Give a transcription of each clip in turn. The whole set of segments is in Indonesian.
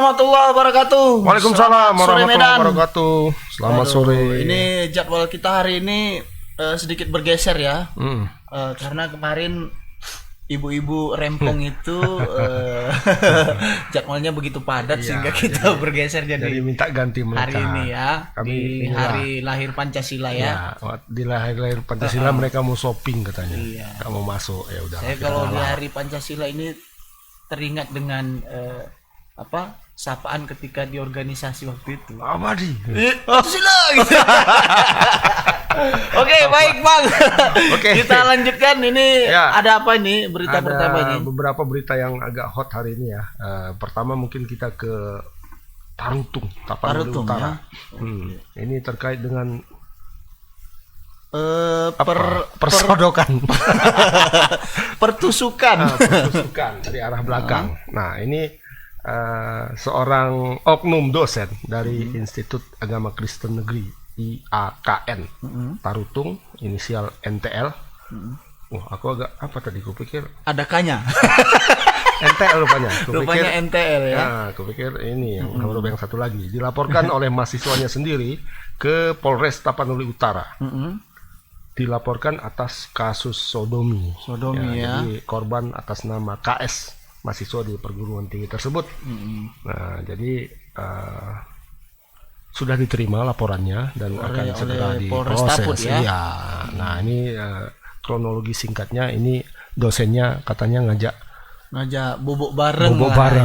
warahmatullahi wabarakatuh. Waalaikumsalam Sore Medan. warahmatullahi wabarakatuh. Selamat sore. Ini jadwal kita hari ini sedikit bergeser ya. Karena kemarin ibu-ibu rempong itu jadwalnya begitu padat sehingga kita bergeser jadi minta ganti mereka. Hari ini ya. Kami di hari lahir Pancasila ya. Di lahir Pancasila mereka mau shopping katanya. Iya. Nggak mau masuk ya udah. Saya kalau di hari Pancasila ini teringat dengan sapaan ketika di organisasi waktu itu. Apa di? Pancasila gitu. Oke, baik Bang. Oke. Kita lanjutkan ini Ya. ada apa ini berita pertama ini? Beberapa berita yang agak hot hari ini ya. Pertama mungkin kita ke Tarutung, Tapanuli Tarutung, Utara. ya. Ini terkait dengan Pertusukan. persodokan. Pertusukan dari arah belakang. Nah, ini seorang oknum dosen dari Institut Agama Kristen Negeri IAKN Tarutung, inisial NTL. Aku agak apa tadi? Kupikir Ada kanya. NTL rupanya. Rupanya NTL ya. Nah, kupikir ini yang huruf yang satu lagi. Dilaporkan oleh mahasiswanya sendiri ke Polres Tapanuli Utara. Dilaporkan atas kasus sodomi. Ya. Jadi korban atas nama KS, mahasiswa di perguruan tinggi tersebut. Nah, jadi sudah diterima laporannya dan akan segera diproses. Ya. Nah, ini kronologi singkatnya, ini dosennya katanya ngajak bobok bareng,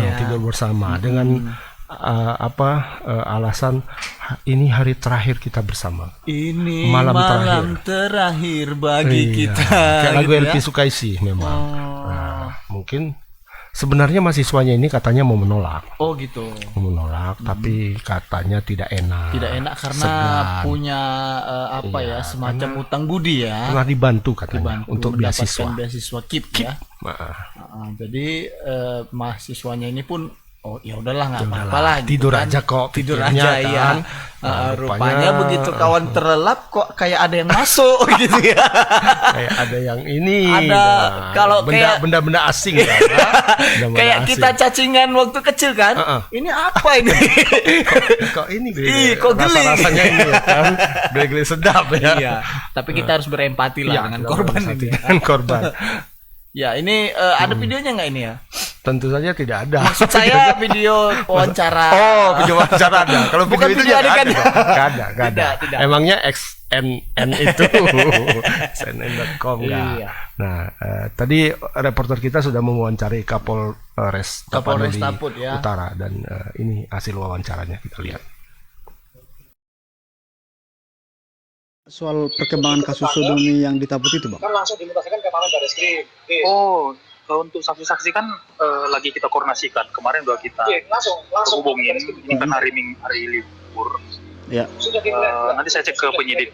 ya. tidur bersama dengan alasan ini hari terakhir kita bersama. Ini malam terakhir bagi kita. Kayak lagu gitu Elvi Sukaisi memang. Nah, mungkin sebenarnya mahasiswanya ini katanya mau menolak. Oh gitu. Mau menolak, tapi katanya tidak enak. Tidak enak karena punya semacam utang budi ya. Pernah dibantu katanya untuk beasiswa. Beasiswa KIP ya. Jadi mahasiswanya ini pun ya udahlah nggak apa-apa lah. Tidur kan. aja kok. Tidur aja ya. Rupanya begitu kawan terlelap kok kayak ada yang masuk gitu ya. Kayak ada yang ini. Ada kalau benda-benda asing kan. Kayak kita cacingan waktu kecil kan. Ini apa ini? kok ini kok geli. Rasanya ini ya kan. Geli-geli sedap ya. Iya. Tapi kita harus berempati lah dengan korban ini. Dengan korban. Ya, ini ada videonya nggak ini ya? Tentu saja tidak ada. Maksud saya video wawancara. Oh, video wawancara ada. Kalau bukan video adegan. Nggak ada. Tidak. Emangnya XNN itu CNN.com nggak? Iya. Nah, tadi reporter kita sudah mewawancari Kapolres Tapanuli Utara dan ini hasil wawancaranya, kita lihat. Soal perkembangan kasus sodomi yang ditamput itu, Bang? Kan langsung dimutasikan ke Mapolres Bareskrim. Untuk saksi-saksi kan lagi kita koordinasikan. Kemarin udah kita langsung hubungin. Ini kan hari libur. Ya. Nanti saya cek ke penyidik.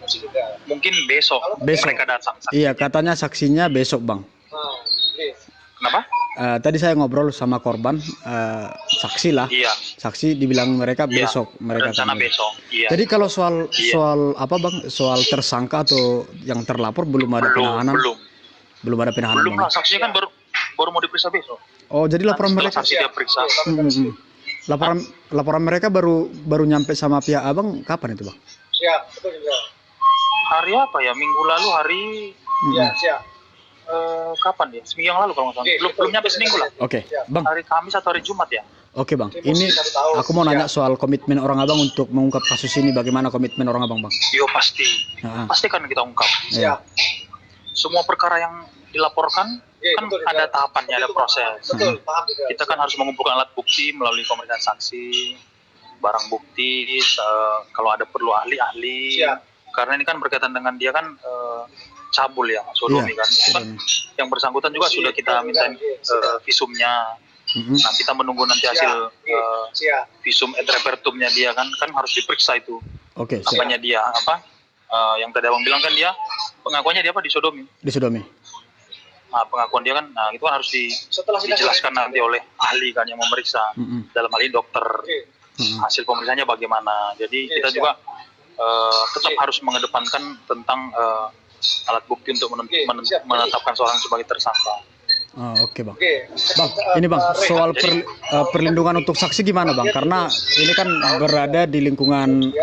Mungkin besok mereka datang. Iya, katanya saksinya besok, Bang. Kenapa? Tadi saya ngobrol sama korban, saksi lah. Iya. Saksi dibilang mereka besok. Mereka rencana besok. Iya. Jadi kalau soal apa, Bang? Soal tersangka atau yang terlapor belum ada penahanan? Belum ada penahanan. Belum lah, saksinya kan baru mau diperiksa besok. Oh, jadi laporan mereka saksi dia periksa. Laporan mereka baru nyampe sama pihak Abang kapan itu, Bang? Siap, betul juga. Hari apa ya? Minggu lalu hari siap. Kapan ya? Seminggu yang lalu kalau nggak salah. Belum nyampe seminggu lah. Oke, Bang. Hari Kamis atau hari Jumat ya? Oke, Bang. Ini aku mau nanya soal komitmen orang Abang untuk mengungkap kasus ini. Bagaimana komitmen orang Abang, Bang? Yo pasti. Pasti kan kita ungkap. Siap. Semua perkara yang dilaporkan kan ada tahapannya, ada proses. Kita kan harus mengumpulkan alat bukti melalui pemeriksaan saksi, barang bukti, kalau ada perlu ahli-ahli. Karena ini kan berkaitan dengan dia kan cabul ya, sodomi kan. Itu kan yang bersangkutan juga sudah kita minta visumnya. Nah, kita menunggu nanti hasil visum et repertumnya dia kan harus diperiksa itu. Oke. Apanya dia yang tadi Abang bilang kan dia pengakuannya dia disodomi. Disodomi. Nah, pengakuan dia kan, itu kan harus dijelaskan nanti oleh ahli kan yang memeriksa. Dalam hal ini dokter. Hasil pemeriksaannya bagaimana. Jadi kita juga tetap harus mengedepankan tentang alat bukti untuk menetapkan seorang sebagai tersangka. Oke bang. Bang, ini bang soal perlindungan untuk saksi gimana bang? Karena ini kan berada di lingkungan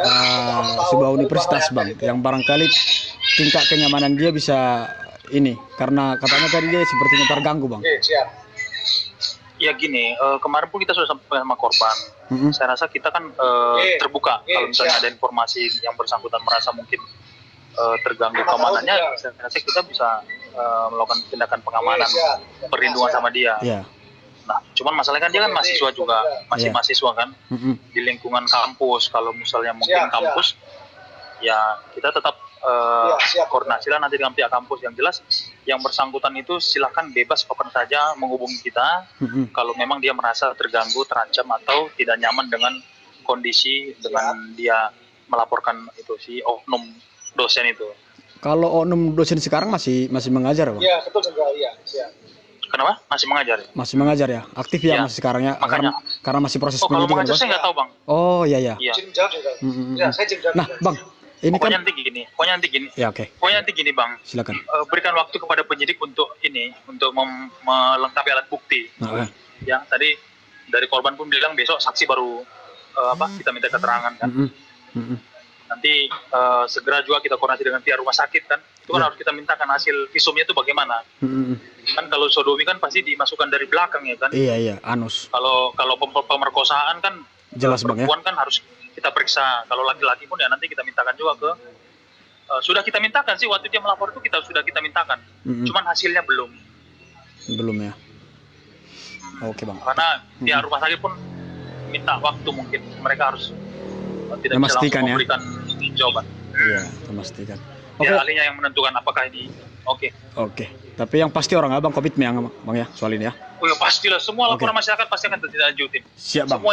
sebuah universitas bang, yang barangkali tingkat kenyamanan dia bisa ini, karena katanya tadi dia sepertinya terganggu bang. Ya gini, kemarin pun kita sudah sampai sama korban. Saya rasa kita kan terbuka kalau misalnya ada informasi yang bersangkutan merasa mungkin terganggu keamanannya, saya rasa kita bisa melakukan tindakan pengamanan, perlindungan sama dia. Nah, cuman masalahnya kan dia kan mahasiswa juga, masih mahasiswa kan, di lingkungan kampus. Kalau misalnya mungkin kampus, ya kita tetap koordinasi lah nanti dengan pihak kampus. Yang jelas, yang bersangkutan itu silakan bebas kapan saja menghubungi kita kalau memang dia merasa terganggu, terancam atau tidak nyaman dengan kondisi dengan dia melaporkan itu si oknum dosen itu. Kalau oknum dosen sekarang masih mengajar bang? Iya betul juga, iya. Kenapa? Masih mengajar? Masih mengajar ya, aktif ya, masih sekarang ya. Makanya. Karena masih proses kalau penyidikan. mengajar saya nggak tahu bang. Oh iya. Iya. Nah bang, ini pokoknya kan. nanti gini. Ya oke. Pokoknya nanti gini bang. Silakan. Berikan waktu kepada penyidik untuk melengkapi alat bukti. Ya tadi dari korban pun bilang besok saksi baru kita minta keterangan kan. Nanti segera juga kita koordinasi dengan pihak rumah sakit kan. Itu kan harus kita mintakan hasil visumnya itu bagaimana. Kan kalau sodomi kan pasti dimasukkan dari belakang ya kan. Iya, anus. Kalau pemerkosaan kan jelas bang ya. Perempuan kan harus kita periksa. Kalau laki-laki pun ya nanti kita mintakan juga ke sudah kita mintakan sih waktu dia melapor itu sudah kita mintakan. Cuman hasilnya belum ya. Oke bang. Karena pihak rumah sakit pun minta waktu, mungkin mereka harus tidak memastikan bisa langsung memberikan jawaban. Iya, memastikan. Oke. Ahlinya yang menentukan apakah ini oke. Tapi yang pasti orang abang komitmen ya bang ya soal ini ya. Oh ya pastilah, semua laporan masyarakat pasti akan ditindaklanjuti. Siap bang.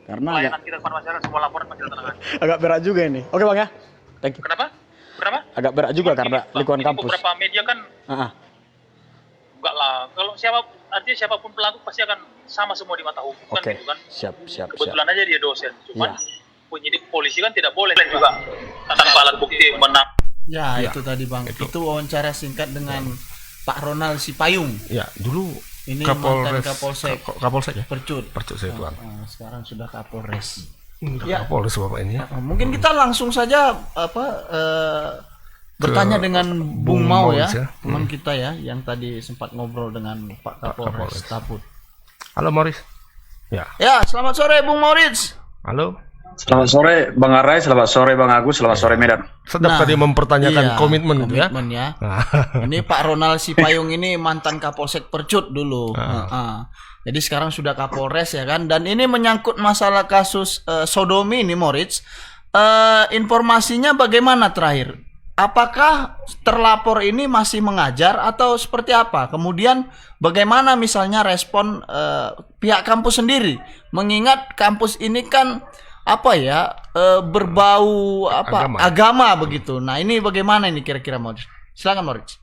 Karena pelayanan kita kepada masyarakat, semua laporan pasti ditindaklanjuti. Agak berat juga ini. Oke bang ya. Thank you. Kenapa? Agak berat juga karena lingkungan kampus. Beberapa media kan enggak lah. Kalau siapapun pelaku pasti akan sama semua di mata hukum kan gitu kan. Siap. Kebetulan aja dia dosen. Cuman penyidik polisi kan tidak boleh juga tanpa alat bukti menang. Ya, itu tadi bang. Itu wawancara singkat dengan Pak Ronald Sipayung. Ya, dulu ini mantan Kapolsek ya? Percut saya tuan. Sekarang sudah Kapolres. Kapolres bapak ini ya. Mungkin kita langsung saja bertanya dengan Bung Mau ya, teman kita ya, yang tadi sempat ngobrol dengan Pak Kapolres Taput. Halo Morris. Ya, selamat sore Bung Moritz. Halo. Selamat sore Bang Arai, selamat sore Bang Agus, selamat sore Medan. Sedap tadi mempertanyakan komitmen itu ya. Ini Pak Ronald Sipayung ini mantan Kapolsek Percut dulu. Jadi sekarang sudah Kapolres ya kan. Dan ini menyangkut masalah kasus sodomi ini Moritz. Informasinya bagaimana terakhir? Apakah terlapor ini masih mengajar atau seperti apa? Kemudian bagaimana misalnya respon pihak kampus sendiri? Mengingat kampus ini kan berbau agama begitu. Nah ini bagaimana ini kira-kira Moritz? Silakan Moritz.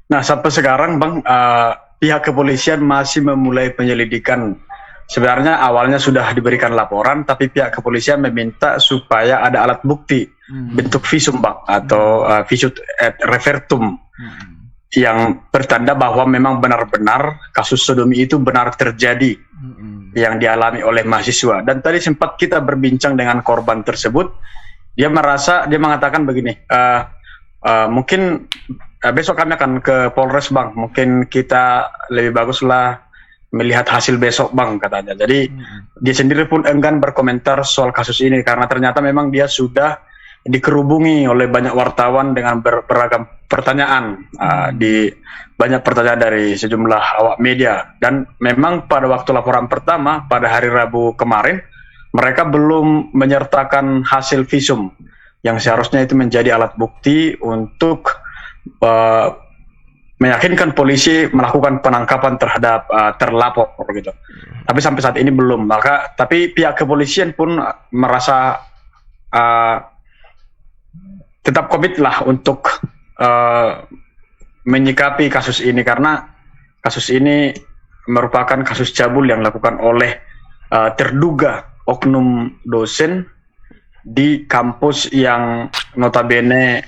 Nah sampai sekarang Bang, pihak kepolisian masih memulai penyelidikan. Sebenarnya awalnya sudah diberikan laporan, tapi pihak kepolisian meminta supaya ada alat bukti bentuk visum Bang, atau visum et repertum yang bertanda bahwa memang benar-benar kasus sodomi itu benar terjadi yang dialami oleh mahasiswa. Dan tadi sempat kita berbincang dengan korban tersebut, dia mengatakan begini, mungkin besok kami akan ke Polres Bang, mungkin kita lebih baguslah melihat hasil besok Bang, katanya. Jadi dia sendiri pun enggan berkomentar soal kasus ini karena ternyata memang dia sudah dikerubungi oleh banyak wartawan dengan beragam pertanyaan, banyak pertanyaan dari sejumlah awak media. Dan memang pada waktu laporan pertama pada hari Rabu kemarin, mereka belum menyertakan hasil visum yang seharusnya itu menjadi alat bukti untuk meyakinkan polisi melakukan penangkapan terhadap terlapor gitu. Tapi sampai saat ini belum. Tapi pihak kepolisian pun merasa tetap komit lah untuk menyikapi kasus ini, karena kasus ini merupakan kasus cabul yang dilakukan oleh terduga oknum dosen di kampus yang notabene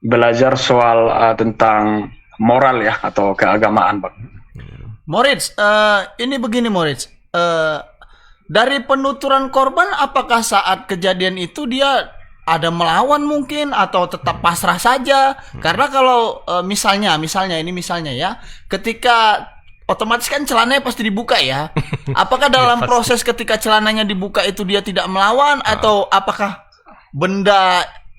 belajar soal tentang moral ya atau keagamaan, Bang. Moritz, ini begini Moritz, dari penuturan korban apakah saat kejadian itu dia ada melawan mungkin atau tetap pasrah saja? Karena kalau misalnya ya, ketika otomatis kan celananya pasti dibuka ya. Apakah dalam proses ketika celananya dibuka itu dia tidak melawan atau apakah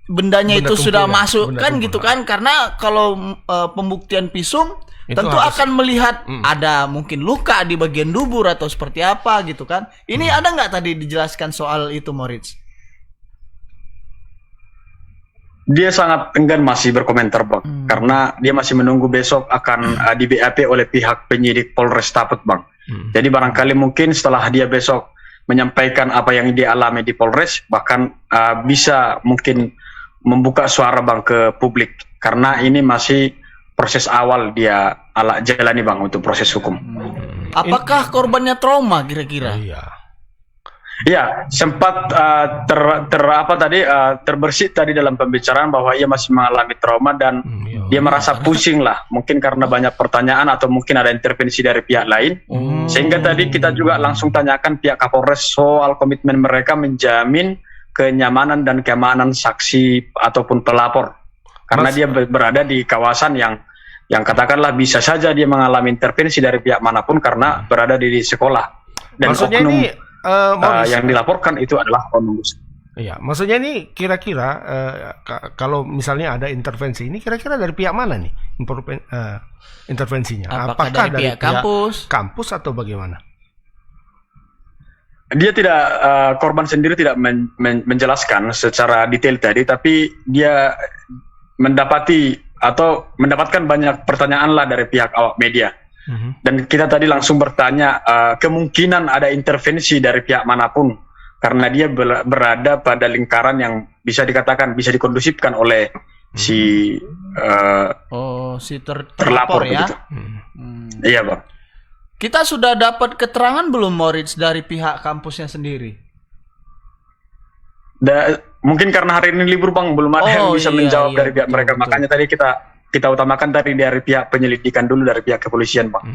bendanya itu sudah masuk kan gitu kan? Karena kalau pembuktian visum itu tentu akan melihat ada mungkin luka di bagian dubur atau seperti apa gitu kan. Ini ada nggak tadi dijelaskan soal itu Moritz? Dia sangat enggan masih berkomentar, Bang, karena dia masih menunggu besok akan di BAP oleh pihak penyidik Polres Taput, Bang. Jadi barangkali mungkin setelah dia besok menyampaikan apa yang dia alami di Polres, bahkan bisa mungkin membuka suara, Bang, ke publik, karena ini masih proses awal dia jalani, Bang, untuk proses hukum. Apakah korbannya trauma kira-kira? Iya, sempat terbersit tadi dalam pembicaraan bahwa ia masih mengalami trauma dan dia merasa pusing lah, mungkin karena banyak pertanyaan atau mungkin ada intervensi dari pihak lain. Sehingga tadi kita juga langsung tanyakan pihak Kapolres soal komitmen mereka menjamin kenyamanan dan keamanan saksi ataupun pelapor. Karena dia berada di kawasan yang katakanlah bisa saja dia mengalami intervensi dari pihak manapun karena berada di sekolah. Dan maksudnya oknum ini yang dilaporkan itu adalah oknum. Iya, maksudnya ini kira-kira kalau misalnya ada intervensi ini kira-kira dari pihak mana nih intervensinya? Apakah dari pihak kampus atau bagaimana? Dia tidak korban sendiri tidak menjelaskan secara detail tadi, tapi dia mendapatkan banyak pertanyaan lah dari pihak awak media. Dan kita tadi langsung bertanya kemungkinan ada intervensi dari pihak manapun karena dia berada pada lingkaran yang bisa dikatakan bisa dikondusifkan oleh si terlapor ya. Iya, Bang. Kita sudah dapat keterangan belum Moritz dari pihak kampusnya sendiri? Mungkin karena hari ini libur, Bang, belum ada yang bisa menjawab dari pihak mereka. Betul. Makanya tadi kita utamakan tadi dari pihak penyelidikan dulu dari pihak kepolisian, Bang.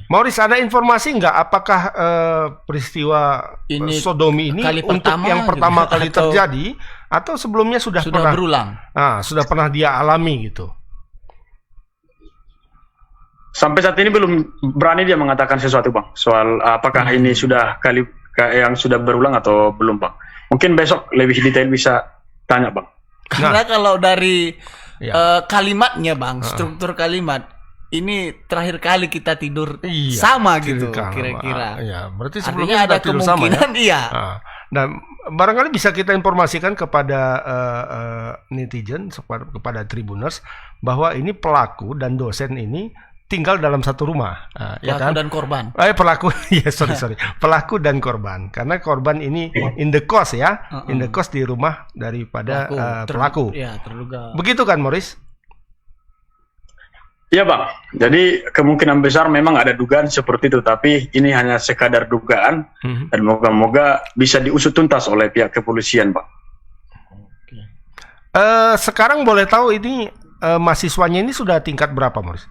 Moritz, ada informasi nggak apakah peristiwa ini sodomi ini untuk yang pertama kali terjadi atau sebelumnya sudah pernah berulang? Sudah pernah dia alami gitu? Sampai saat ini belum berani dia mengatakan sesuatu, Bang, soal apakah ini sudah kali yang sudah berulang atau belum, Bang. Mungkin besok lebih detail bisa tanya, Bang. Karena kalau dari kalimatnya, Bang, struktur kalimat ini terakhir kali kita tidur sama gitu kira-kira. Ya, berarti sebelumnya ada kemungkinan sama, ya? Dan barangkali bisa kita informasikan kepada netizen, kepada Tribuners bahwa ini pelaku dan dosen ini tinggal dalam satu rumah. Pelaku dan korban. Pelaku, sorry. Pelaku dan korban. Karena korban ini in the cost ya, in the cost di rumah daripada pelaku. Terduga. Begitu kan, Moritz? Iya, Bang. Jadi kemungkinan besar memang ada dugaan seperti itu, tapi ini hanya sekadar dugaan dan moga-moga bisa diusut tuntas oleh pihak kepolisian, Bang. Sekarang boleh tahu ini mahasiswanya ini sudah tingkat berapa, Moritz?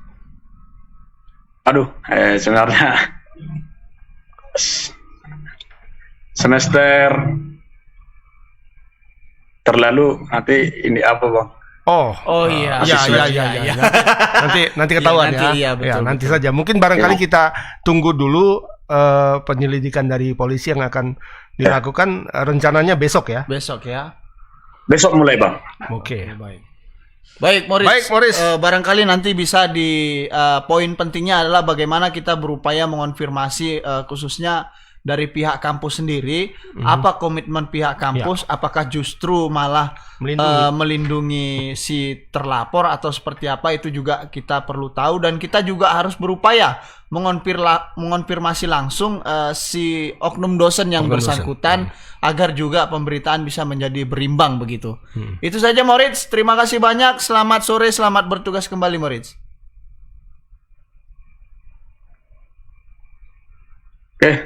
Aduh, sebenarnya semester terlalu nanti ini apa, Bang? Iya. Nanti ketahuan nanti saja. Mungkin barangkali kita tunggu dulu penyelidikan dari polisi yang akan dilakukan rencananya besok ya. Besok ya. Besok mulai, Bang. Oke. Baik, Moritz. Barangkali nanti bisa di poin pentingnya adalah bagaimana kita berupaya mengonfirmasi khususnya dari pihak kampus sendiri, apa komitmen pihak kampus, apakah justru malah melindungi si terlapor atau seperti apa, itu juga kita perlu tahu, dan kita juga harus berupaya mengonfirmasi langsung si oknum dosen yang bersangkutan agar juga pemberitaan bisa menjadi berimbang begitu. Itu saja, Moritz. Terima kasih banyak. Selamat sore, selamat bertugas kembali, Moritz.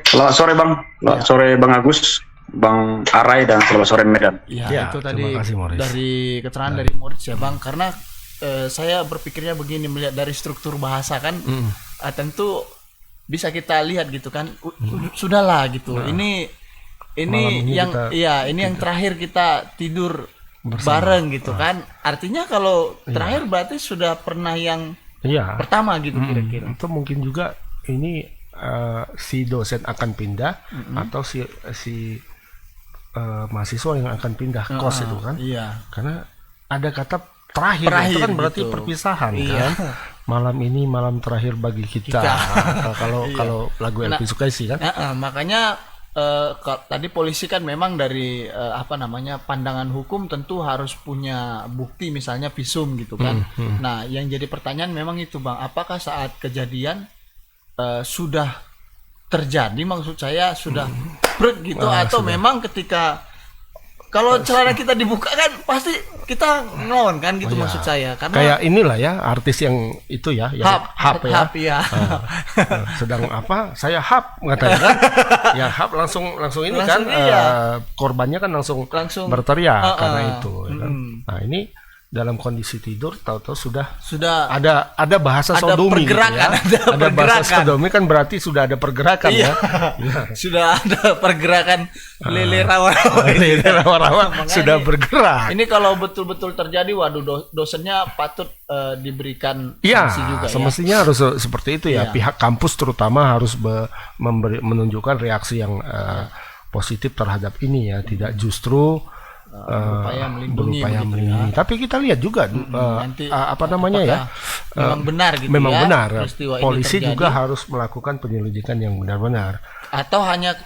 Selamat sore, Bang. Selamat sore, Bang Agus, Bang Arai, dan selamat sore Medan. Itu tadi kasih, dari keterangan dari Moritz ya, Bang. Karena saya berpikirnya begini, melihat dari struktur bahasa kan, tentu bisa kita lihat gitu kan, sudahlah gitu. Ini yang ini yang terakhir kita tidur bareng gitu kan. Artinya kalau terakhir berarti sudah pernah yang pertama gitu kira-kira. Itu mungkin juga ini si dosen akan pindah atau si mahasiswa yang akan pindah kos itu kan. Karena ada kata terakhir itu kan berarti gitu. Perpisahan kan. Malam ini malam terakhir bagi kita. Kalau lagu Elvi Sukaisi kan. Makanya tadi polisi kan memang dari pandangan hukum tentu harus punya bukti, misalnya visum gitu kan. Nah, yang jadi pertanyaan memang itu Bang, apakah saat kejadian sudah terjadi, maksud saya sudah gitu atau sudah. Memang ketika kalau celana kita dibuka kan pasti kita ngelawan kan gitu, maksud saya. Karena kayak inilah ya artis yang itu ya, yang hap ya. Sedang saya hap katanya kan. Ya hap langsung ini langsung kan korbannya kan langsung berteriak karena itu ya kan? Nah, ini dalam kondisi tidur tahu-tahu sudah ada bahasa sodomi gitu ya. Ada bahasa sodomi kan berarti sudah ada pergerakan ya. Sudah ada pergerakan lele rawa-rawa sudah bergerak. Ini kalau betul-betul terjadi, waduh, dosennya patut diberikan sanksi juga semestinya harus seperti itu ya. Pihak kampus terutama harus menunjukkan reaksi yang positif terhadap ini ya, tidak justru berupaya melindungi. Tapi kita lihat juga nanti, memang benar gitu memang ya, benar. Polisi juga harus melakukan penyelidikan yang benar-benar. Atau hanya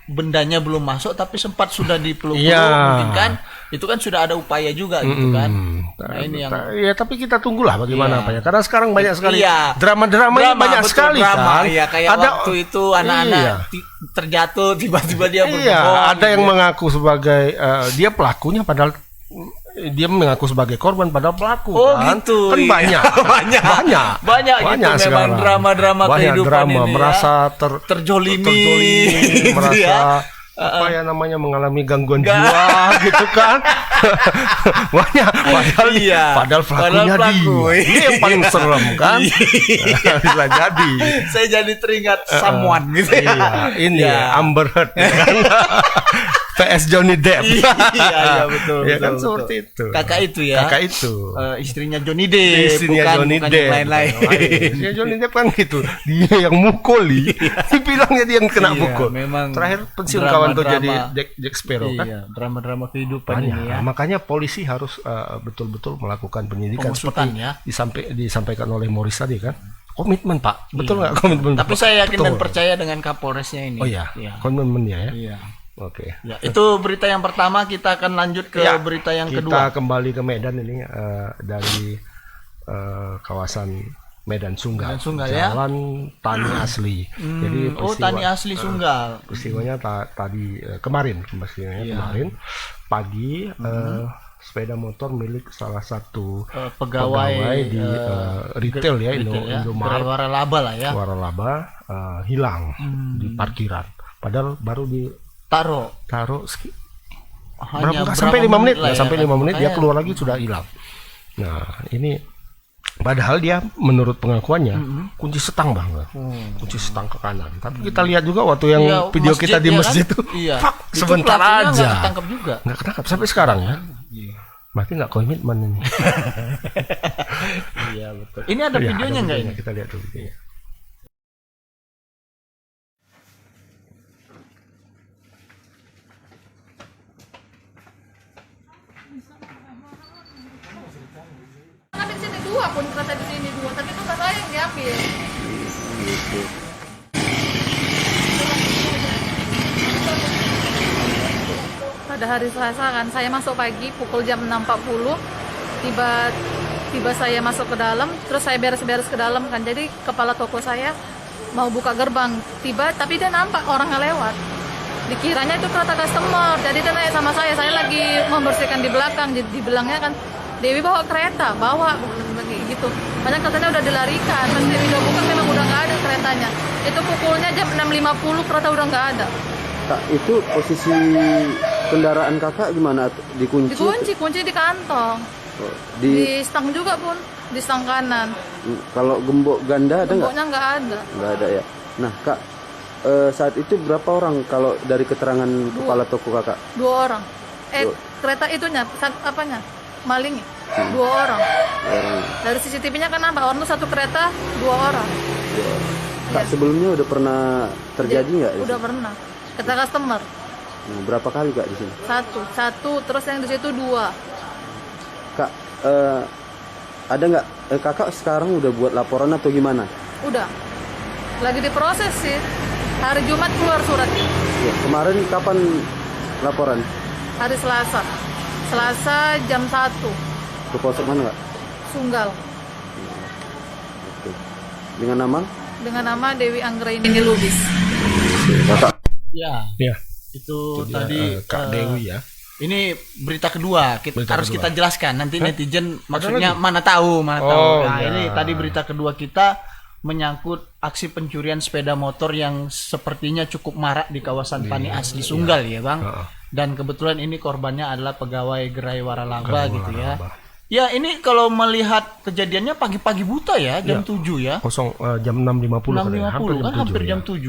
bendanya belum masuk tapi sempat sudah dipeluk-peluk, mungkin kan itu kan sudah ada upaya juga gitu kan. Nah, ini yang tapi kita tunggulah bagaimana apa ya, karena sekarang banyak sekali drama banyak sekali kan. Kayak ada waktu itu anak-anak terjatuh tiba-tiba dia berbohong. Ada yang mengaku sebagai dia pelakunya padahal dia mengaku sebagai korban padahal pelaku kan. Gitu. Kan banyak gitu, memang drama-drama kehidupan ini merasa terjolimi merasa mengalami gangguan jiwa gitu kan. Padahal pelakunya dia. Ini yang paling serem kan. Bisa jadi. Saya jadi teringat someone gitu ya. Ini Amber Heard kan. PS Johnny Depp. Iya betul. Ya kan seperti itu. Kakak itu. Istrinya Johnny Depp. Bukan yang lain-lain. Istrinya Johnny Depp kan gitu. Dia yang mukuli. Dibilangnya dia yang kena pukul. Terakhir pensiun kawan tuh jadi Jack Sparrow kan. Iya, drama-drama kehidupan ini ya. Makanya polisi harus betul-betul melakukan penyidikan seperti disampaikan oleh Morris tadi kan. Komitmen Pak. Betul nggak komitmen? Tapi saya yakin dan percaya dengan Kapolresnya ini. Oh iya. Komitmennya ya. Iya. Oke. Ya, itu berita yang pertama. Kita akan lanjut ke berita yang kedua. Kita kembali ke Medan ini dari kawasan Medan Sunggal. Jalan Tani Asli. Jadi Tani Asli Sunggal. Peristiwanya tadi kemarin pagi sepeda motor milik salah satu pegawai di retail ya, Indomaret. Waralaba lah ya. Waralaba hilang di parkiran. Padahal baru taruh sampai 5 menit lah, sampai 5 menit dia keluar lagi sudah hilang. Nah, ini padahal dia menurut pengakuannya kunci setang banget. Kunci setang ke kanan. Tapi kita lihat juga waktu yang video kita di masjid itu, sebentar aja. Nggak ketangkap sampai sekarang ya. Berarti nggak komitmen ini. Iya betul. Ini ada videonya nggak ini? Kita lihat dulu videonya. Di sini 2 pun ternyata di sini 2, tapi itu nggak saya yang diambil. Pada hari Selasa kan, saya masuk pagi pukul jam 6.40, tiba saya masuk ke dalam, terus saya beres-beres ke dalam kan, jadi kepala toko saya mau buka gerbang, tapi dia nampak orang yang lewat. Dikiranya itu kereta customer, jadi dia naik sama saya lagi membersihkan di belakang, dibilangnya kan, Dewi bawa kereta, gitu. Padahal katanya udah dilarikan, pas Dewi udah buka memang udah nggak ada keretanya. Itu pukulnya jam 6.50, kereta udah nggak ada. Itu posisi kendaraan kakak gimana? Dikunci? Kunci di kantong. Oh, di stang juga pun, di stang kanan. Kalau gembok ganda ada nggak? Gemboknya nggak ada. Nggak ada ya. Nah kak, saat itu berapa orang kalau dari keterangan kepala toko kakak? 2 orang. Kereta itunya, apanya? Malingnya. 2 orang. Dari CCTV-nya kan nampak orang itu 1 kereta 2 orang. Kak sebelumnya udah pernah terjadi nggak? Udah pernah. Kata customer. Nah, berapa kali kak di sini? 1, terus yang di situ 2. Kak, ada nggak? Kakak sekarang udah buat laporan atau gimana? Udah. Lagi diproses sih. Hari Jumat keluar suratnya. Ya, kemarin kapan laporan? Hari Selasa. Selasa jam 1. Ke polsek mana kak? Sunggal. Oke. Dengan nama? Dengan nama Dewi Anggraini Lubis. Ya. Itu tadi Kak Dewi ya. Ini berita kedua, kita jelaskan. Nanti netizen maksudnya lagi? mana tahu. Nah, ya. ini tadi berita kedua kita menyangkut aksi pencurian sepeda motor yang sepertinya cukup marak di kawasan Panias di Sunggal ya, Bang. Dan kebetulan ini korbannya adalah pegawai gerai waralaba gitu ya. Ya, ini kalau melihat kejadiannya pagi-pagi buta ya, jam 7 ya. Jam 6.50 kan hampir jam 7.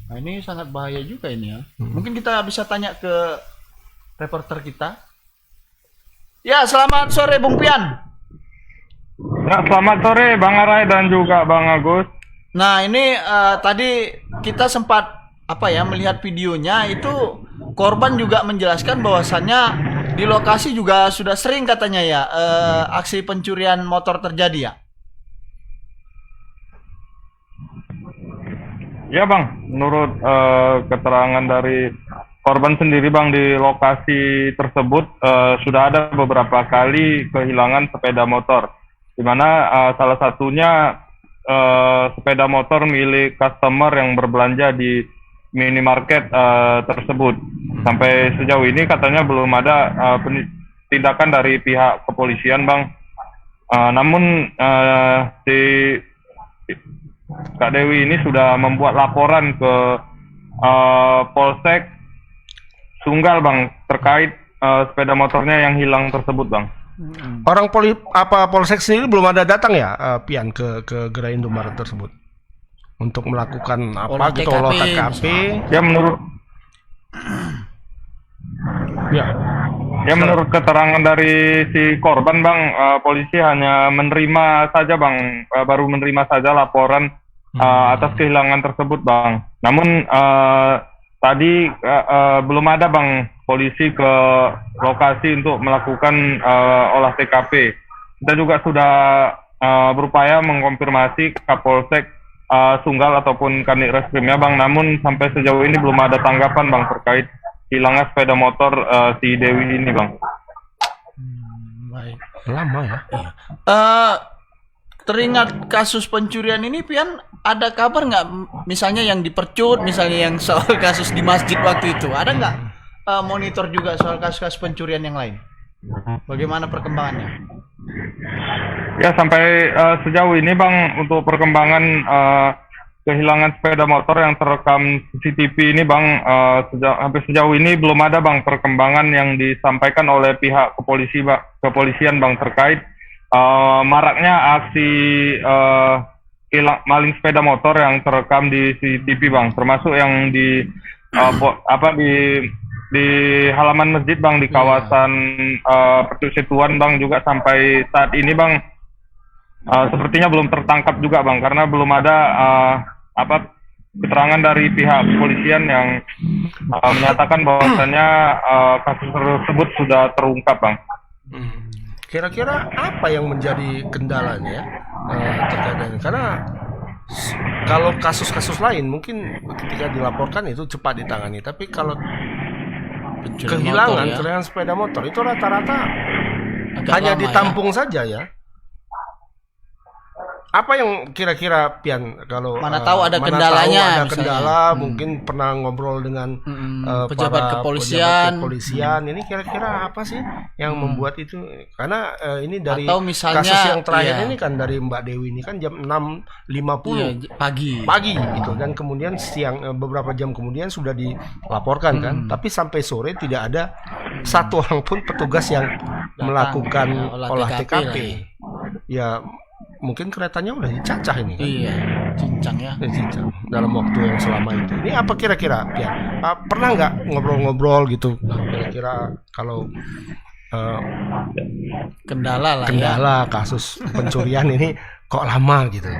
Nah, ini sangat bahaya juga ini ya. Mungkin kita bisa tanya ke reporter kita. Ya, selamat sore Bung Pian. Ya, selamat sore Bang Arai dan juga Bang Agus. Nah, ini tadi kita sempat melihat videonya itu korban juga menjelaskan bahwasannya di lokasi juga sudah sering katanya ya aksi pencurian motor terjadi ya. Ya Bang, menurut keterangan dari korban sendiri Bang, di lokasi tersebut sudah ada beberapa kali kehilangan sepeda motor, di mana salah satunya sepeda motor milik customer yang berbelanja di minimarket tersebut. Sampai sejauh ini katanya belum ada tindakan dari pihak kepolisian Bang. Namun si Kak Dewi ini sudah membuat laporan ke Polsek Sunggal Bang terkait sepeda motornya yang hilang tersebut Bang. Orang Polsek sendiri belum ada datang ya, Pian, ke gerai Indomaret tersebut untuk melakukan olah TKP. Ya menurut menurut keterangan dari si korban Bang, polisi hanya menerima saja Bang, baru menerima saja laporan atas kehilangan tersebut Bang. Namun tadi belum ada Bang polisi ke lokasi untuk melakukan olah TKP. Kita juga sudah berupaya mengkonfirmasi Kapolsek Sunggal ataupun Kanit Reskrimnya Bang, namun sampai sejauh ini belum ada tanggapan Bang terkait hilangnya sepeda motor si Dewi ini Bang. Baik. Lama ya. Teringat kasus pencurian ini Pian, ada kabar nggak misalnya yang dipercut, misalnya yang soal kasus di masjid waktu itu, ada nggak monitor juga soal kasus-kasus pencurian yang lain? Bagaimana perkembangannya? Ya sampai sejauh ini Bang, untuk perkembangan kehilangan sepeda motor yang terekam CCTV ini Bang, sampai sejauh ini belum ada Bang perkembangan yang disampaikan oleh pihak kepolisian Bang terkait maraknya aksi maling sepeda motor yang terekam di CCTV Bang, termasuk yang di di halaman masjid Bang, di kawasan Petuk Situan Bang, juga sampai saat ini Bang sepertinya belum tertangkap juga Bang, karena belum ada keterangan dari pihak kepolisian yang menyatakan bahwasannya kasus tersebut sudah terungkap Bang. Kira-kira apa yang menjadi kendalanya terkait dengan, karena kalau kasus-kasus lain mungkin ketika dilaporkan itu cepat ditangani, tapi kalau kehilangan sepeda motor itu rata-rata hanya ditampung saja ya. apa yang kira-kira Pian kalau mana tahu ada mana kendalanya, tahu ada misalnya. kendala, mungkin pernah ngobrol dengan pejabat kepolisian. ini kira-kira apa sih yang membuat itu? Karena ini dari Atau misalnya, kasus yang terakhir iya. ini kan dari Mbak Dewi ini kan jam 6.50 pagi itu, dan kemudian siang beberapa jam kemudian sudah dilaporkan kan, tapi sampai sore tidak ada satu orang pun petugas yang melakukan olah TKP. Ya mungkin keretanya udah dicacah ini kan? Iya, cincang ya. Cincang dalam waktu yang selama itu. Ini apa kira-kira ya? Pernah nggak ngobrol-ngobrol gitu? Kira-kira kalau kendala kasus pencurian ini kok lama gitu?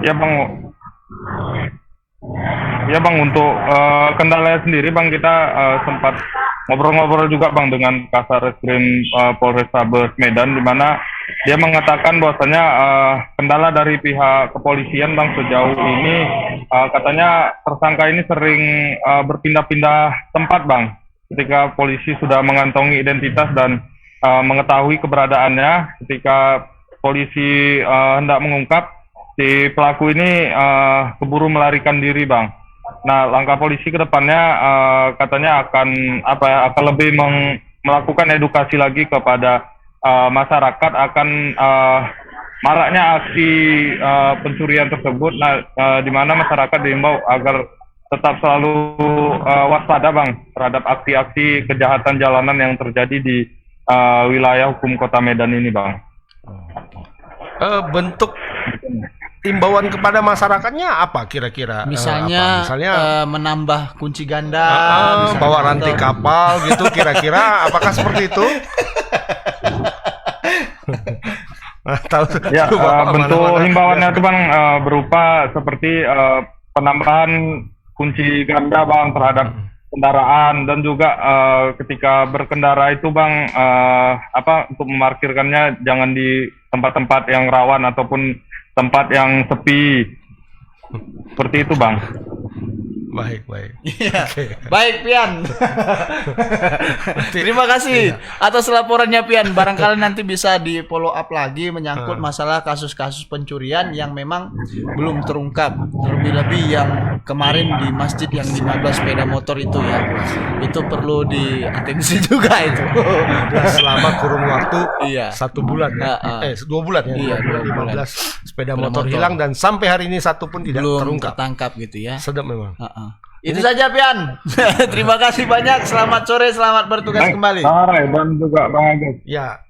Ya bang, untuk kendalanya sendiri bang, kita sempat ngobrol-ngobrol juga bang dengan Kasarreskrim Polrestabes Medan, di mana dia mengatakan bahwasanya kendala dari pihak kepolisian bang sejauh ini katanya tersangka ini sering berpindah-pindah tempat bang. Ketika polisi sudah mengantongi identitas dan mengetahui keberadaannya, ketika polisi hendak mengungkap, si pelaku ini keburu melarikan diri bang. Nah, langkah polisi ke depannya katanya akan lebih melakukan edukasi lagi kepada masyarakat akan maraknya aksi pencurian tersebut. Nah, di mana masyarakat diimbau agar tetap selalu waspada bang terhadap aksi-aksi kejahatan jalanan yang terjadi di wilayah hukum Kota Medan ini bang. Bentuk imbauan kepada masyarakatnya apa kira-kira? Misalnya menambah kunci ganda, bawa rantai kapal gitu kira-kira, apakah seperti itu? Ya, bentuk himbauannya itu bang berupa seperti penambahan kunci ganda bang terhadap kendaraan, dan juga ketika berkendara itu bang untuk memarkirkannya jangan di tempat-tempat yang rawan ataupun tempat yang sepi, seperti itu bang. Baik. Iya. Baik Pian. Terima kasih atas laporannya Pian. Barangkali nanti bisa di follow up lagi menyangkut masalah kasus-kasus pencurian yang memang belum terungkap. Terlebih-lebih yang kemarin di masjid yang 15 sepeda motor itu ya. Itu perlu diatensi juga itu. Selama kurun waktu 1 bulan ya. 2 bulan ya. Iya, 15 sepeda motor hilang dan sampai hari ini satu pun tidak tertangkap gitu ya. Sedap memang. Itu saja Pian. Terima kasih banyak. Selamat sore, selamat bertugas kembali. Sore dan juga Bang Agus. Ya.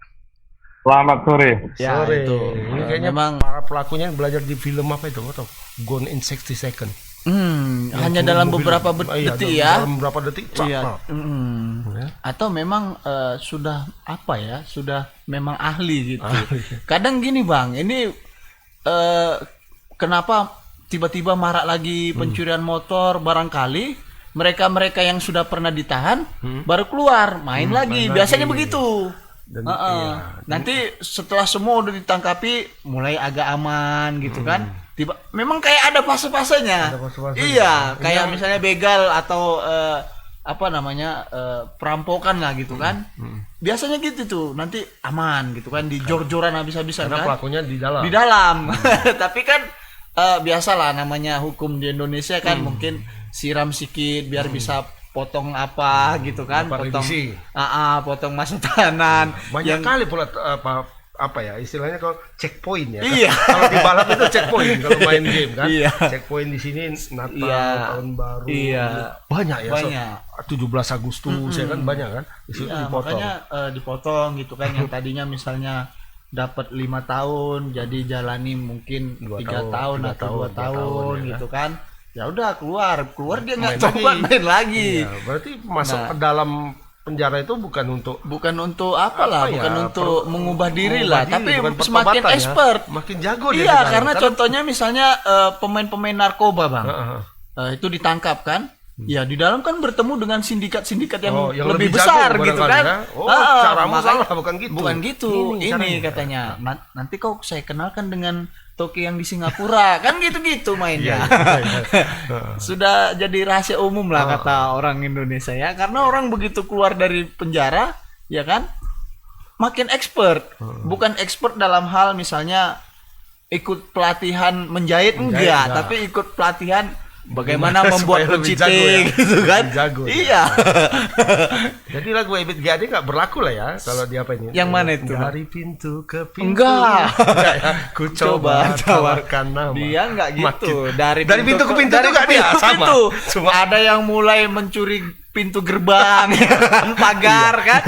Selamat sore. Ya, sore. Itu. Ini kayaknya memang para pelakunya belajar di film apa itu? Atau Gone in 60 Seconds. Hanya dalam beberapa detik ya. Dalam beberapa detik. Iya. Atau memang sudah sudah memang ahli gitu. Kadang gini Bang, ini kenapa tiba-tiba marak lagi pencurian motor? Barangkali mereka-mereka yang sudah pernah ditahan baru keluar main lagi. Biasanya begitu. Dan, nanti setelah semua udah ditangkapi mulai agak aman gitu kan. Memang kayak ada fase-fasenya. Iya, kayak misalnya begal atau perampokan lah gitu kan. Biasanya gitu tuh, nanti aman gitu kan, di jor-joran habis-habisan kan. Karena pelakunya di dalam. Di dalam. Tapi kan biasalah namanya hukum di Indonesia kan, mungkin siram sedikit biar bisa potong gitu kan, potong masa tahanan. Banyak kali pula istilahnya kalau checkpoint ya. Iya. Kalau di balap itu checkpoint kalau main game kan. Iya. Checkpoint di sini Natal, tahun baru. Iya. Banyak ya. Banyak. 17 Agustus ya kan, banyak kan. Di situ dipotong. Makanya dipotong gitu kan, yang tadinya misalnya dapat 5 tahun jadi jalani mungkin 3 tahun atau 2 tahun gitu kan. Ya udah keluar dia nggak coba main lagi. Iya, berarti masuk ke dalam penjara itu bukan untuk mengubah diri lah, tapi semakin expert, makin jago dia. Iya, karena contohnya misalnya pemain-pemain narkoba Bang, itu ditangkap kan. Ya di dalam kan bertemu dengan sindikat-sindikat yang lebih besar gitu kan. Caramu salah, bukan gitu. Bukan gitu. Ini katanya nanti kau saya kenalkan dengan toki yang di Singapura kan, gitu-gitu mainnya. Sudah jadi rahasia umum lah kata orang Indonesia ya, karena orang begitu keluar dari penjara ya kan makin expert. Bukan expert dalam hal misalnya ikut pelatihan menjahit enggak, tapi ikut pelatihan bagaimana membuat lebih kucing jago gitu kan. jago, iya. Jadi lagu Ebit GAD nggak berlaku lah ya kalau dia apa ini. Yang mana itu? Dari pintu ke pintu. Enggak. Ya. Ku coba tawarkan nama. Dia enggak gitu. Dari pintu ke pintu dari juga dia sama. pintu. Cuma ada yang mulai mencuri pintu gerbang, pagar kan.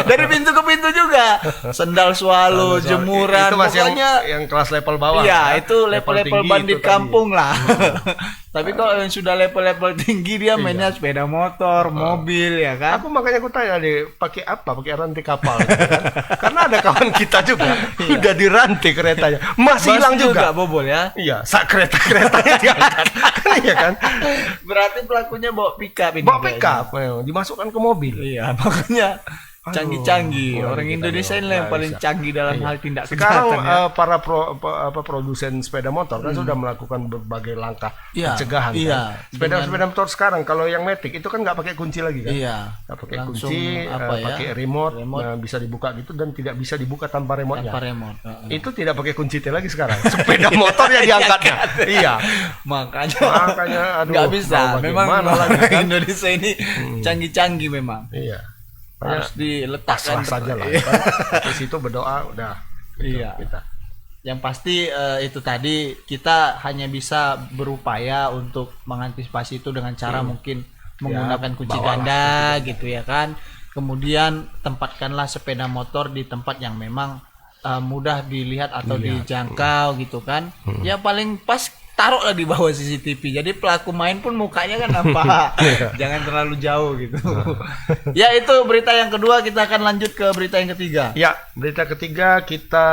Dari pintu ke pintu juga. Sendal swallow, jemuran, itu masih pokoknya yang kelas level bawah. Iya, kan? itu level bandit kampung lah. Tapi kalau yang sudah level tinggi dia mainnya sepeda motor, mobil ya kan. Aku makanya aku tanya deh, pakai apa? Pakai rantai kapal gitu kan? Karena ada kawan kita juga udah dirantai keretanya, masih hilang juga bobol ya. Iya, sak keretanya diangkat. Iya kan? Berarti pelakunya bawa pickup ini. Bawa pickup, dimasukkan ke mobil. Iya, makanya canggih-canggih. Aduh, Orang kita Indonesia ini yang paling bisa. canggih dalam Iya. hal tindak Sekarang kejahatan ya. para produsen sepeda motor kan sudah melakukan berbagai langkah Iya, pencegahan. iya. Kan? Sepeda motor sekarang kalau yang Matic itu kan nggak pakai kunci lagi kan? Iya. Nggak pakai Langsung kunci, pakai remote, bisa dibuka gitu dan tidak bisa dibuka tanpa remote. Tanpa remote. Itu tidak pakai kunci T lagi sekarang. Sepeda motor yang diangkatnya. Iya. Makanya aduh. nggak bisa. Memang lagi kan? Indonesia ini canggih-canggih memang. Iya. Harus diletakkan saja lah. Di situ berdoa udah. Gitu, iya. Kita. Yang pasti itu tadi kita hanya bisa berupaya untuk mengantisipasi itu dengan cara mungkin menggunakan kunci ganda gitu ya kan. Kemudian tempatkanlah sepeda motor di tempat yang memang mudah dilihat atau dijangkau gitu kan. Ya paling pas taruhlah di bawah CCTV. Jadi pelaku main pun mukanya kan nampak. Jangan terlalu jauh gitu. Ya itu berita yang kedua, kita akan lanjut ke berita yang ketiga. Ya, berita ketiga kita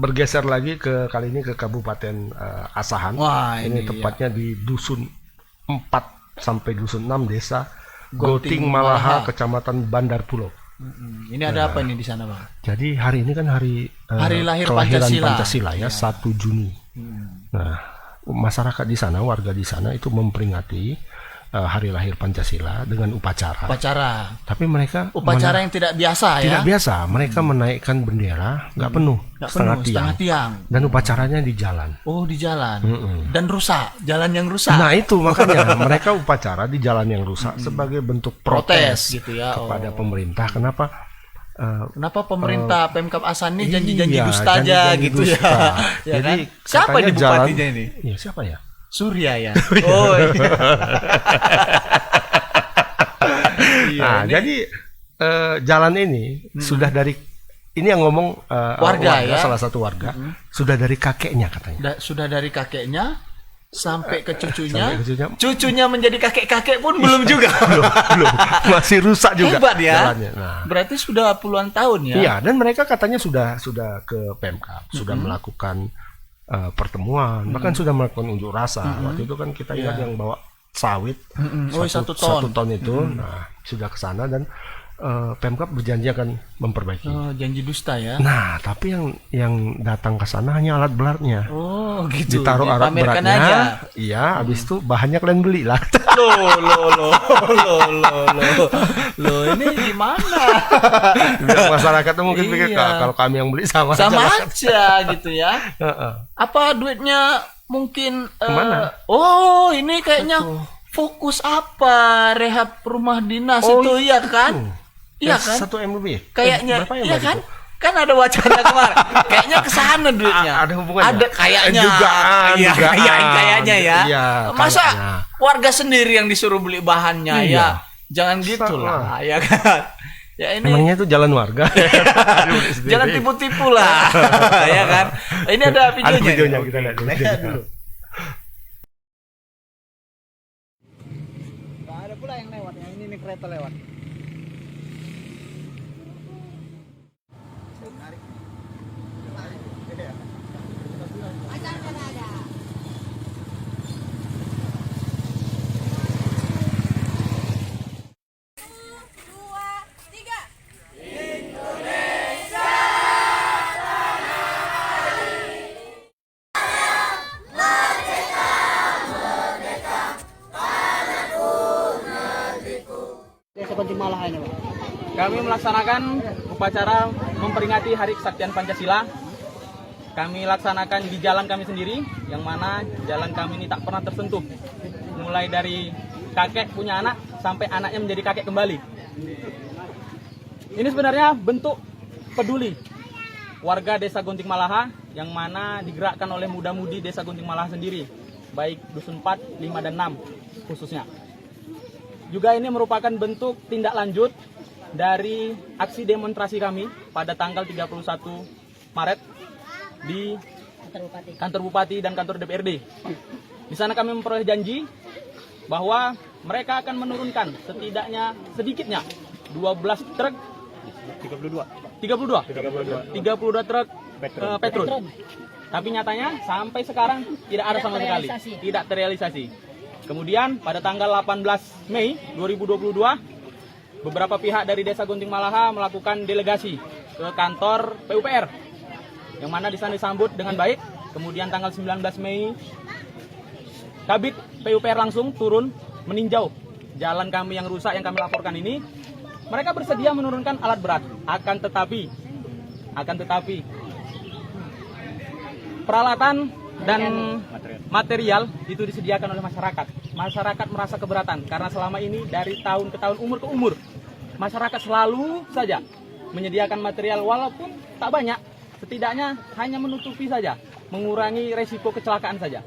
bergeser lagi kali ini ke Kabupaten Asahan. Wah, ini tepatnya di dusun 4 sampai dusun 6 desa Goting Malaha, Kecamatan Bandar Pulau. Ini ada apa ini di sana, Bang? Jadi hari ini kan hari lahir kelahiran Pancasila ya, 1 Juni. Nah, masyarakat di sana, warga di sana itu memperingati hari lahir Pancasila dengan upacara. Tapi mereka upacara yang tidak biasa ya. Tidak biasa. Mereka menaikkan bendera nggak penuh, setengah tiang. Dan upacaranya di jalan. Oh, di jalan. Dan rusak, jalan yang rusak. Nah, itu makanya mereka upacara di jalan yang rusak sebagai bentuk protes gitu ya kepada pemerintah. Kenapa pemerintah Pemkab Asahan ini janji-janji dusta aja gitu ya? Ya Jadi kan? Siapa ini bupatinya ini? Iya, siapa ya? Surya ya. Oh iya. Nah, jadi jalan ini sudah dari ini yang ngomong warga ya, salah satu warga sudah dari kakeknya katanya. Sudah dari kakeknya sampai ke cucunya. Cucunya menjadi kakek-kakek pun belum juga. belum. Masih rusak juga. Hebat ya. Nah. Berarti sudah puluhan tahun ya. Iya, dan mereka katanya sudah ke Pemkab, sudah melakukan pertemuan, bahkan sudah melakukan unjuk rasa. Waktu itu kan kita ingat yang bawa sawit 1 ton itu. Nah, sudah ke sana dan Pemkab berjanji akan memperbaiki. Janji dusta ya. Nah, tapi yang datang ke sana hanya alat beratnya. Oh, gitu. Ditaruh alat beratnya. Aja. Iya, habis itu bahannya kalian beli lah. Loh, ini gimana? Masyarakat tuh mungkin pikir kalau kami yang beli sama aja gitu ya. Apa duitnya mungkin kemana? Oh, ini kayaknya fokus apa? Rehab rumah dinas itu iya kan? Iya kan? 1 M lebih. Kayaknya iya kan? Kan ada wacana kemarin. Kayaknya ke sana duitnya. Ada hubungannya. Ada kayaknya. Kayaknya ya. Iya, masa warga sendiri yang disuruh beli bahannya ya? Jangan gitulah, ya kan? Ya ini emangnya itu jalan warga. Jangan tipu-tipu lah. Ya kan? Ini ada videonya. Ada videonya, kita lihat dulu. Ada pula yang lewat, yang ini nih kereta lewat. Kami melaksanakan upacara memperingati Hari Kesaktian Pancasila kami laksanakan di jalan kami sendiri, yang mana jalan kami ini tak pernah tersentuh. Mulai dari kakek punya anak, sampai anaknya menjadi kakek kembali. Ini sebenarnya bentuk peduli warga Desa Gunting Malaha, yang mana digerakkan oleh muda-mudi Desa Gunting Malaha sendiri, baik Dusun 4, 5, dan 6 khususnya. Juga ini merupakan bentuk tindak lanjut dari aksi demonstrasi kami pada tanggal 31 Maret di kantor Bupati dan kantor DPRD. Di sana kami memperoleh janji bahwa mereka akan menurunkan sedikitnya 12 truk 32 truk petrol. Tapi nyatanya sampai sekarang tidak ada sama sekali, tidak terrealisasi. Kemudian pada tanggal 18 Mei 2022 beberapa pihak dari Desa Gunting Malaha melakukan delegasi ke kantor PUPR, yang mana di sana disambut dengan baik. Kemudian tanggal 19 Mei, Kabid PUPR langsung turun meninjau jalan kami yang rusak yang kami laporkan ini. Mereka bersedia menurunkan alat berat, akan tetapi peralatan dan material itu disediakan oleh masyarakat. Masyarakat merasa keberatan karena selama ini dari tahun ke tahun, umur ke umur, masyarakat selalu saja menyediakan material walaupun tak banyak, setidaknya hanya menutupi saja, mengurangi resiko kecelakaan saja.